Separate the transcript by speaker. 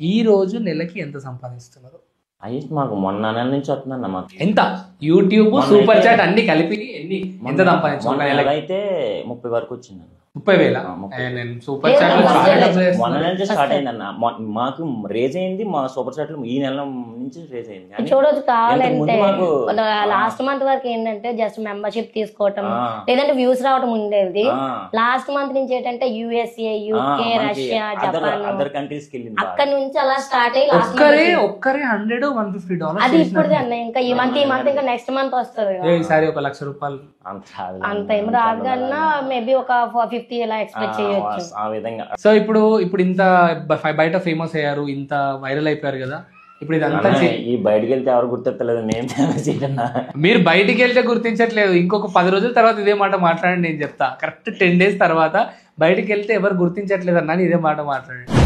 Speaker 1: ఈ రోజు నెలకి ఎంత సంపాదిస్తున్నారు?
Speaker 2: హైయెస్ట్ మాకు మొన్న నెల నుంచి వస్తుందన్న మాకు.
Speaker 1: ఎంత? యూట్యూబ్ సూపర్ చాట్ అన్ని కలిపి ఎంత సంపాదించారు?
Speaker 2: అయితే 30 వరకు వచ్చింది.
Speaker 1: 30,000. నేను సూపర్ చాట్
Speaker 2: మొన్న నుంచి స్టార్ట్ అయింది అన్న. మాకు రేజ్ అయింది మా సూపర్ చాట్ ఈ నెల నుంచి రేజ్ అయింది.
Speaker 3: చూడొచ్చు కావాలంటే లాస్ట్ మంత్ వరకు ఏంటంటే జస్ట్ మెంబర్షిప్ తీసుకోవటం లేదంటే వ్యూస్ రావడం ఉండేది. లాస్ట్ మంత్ నుంచి ఏంటంటే USA, UK, Russia, Japan
Speaker 2: other countries కి వెళ్ళింది.
Speaker 3: అక్కడ నుంచి అలా స్టార్ట్ అయ్యి
Speaker 1: ఒక్కరే $100-150
Speaker 3: అది ఇప్పుడు అన్న. ఇంకా ఈ మంత్ ఇంకా నెక్స్ట్ మంత్ వస్తుంది.
Speaker 1: ఈసారి ₹1,00,000
Speaker 3: అంత ఏం రాదు కన్నా మేబీ ఒక 50 ఇలా ఎక్స్పెక్ట్ చేయొచ్చు
Speaker 2: ఆ విధంగా.
Speaker 1: సో ఇప్పుడు ఇంత బయట ఫేమస్ అయ్యారు, ఇంత వైరల్ అయిపోయారు కదా, ఇప్పుడు ఇదంతా
Speaker 2: ఈ బయటకి వెళ్తే ఎవరు గుర్తెత్తలేదు.
Speaker 1: మీరు బయటికి వెళ్తే గుర్తించట్లేదు. ఇంకొక 10 రోజుల తర్వాత ఇదే మాట మాట్లాడండి, నేను చెప్తా. కరెక్ట్ 10 days తర్వాత బయటికి వెళ్తే ఎవరు గుర్తించట్లేదు అన్నా ఇదే మాట మాట్లాడండి.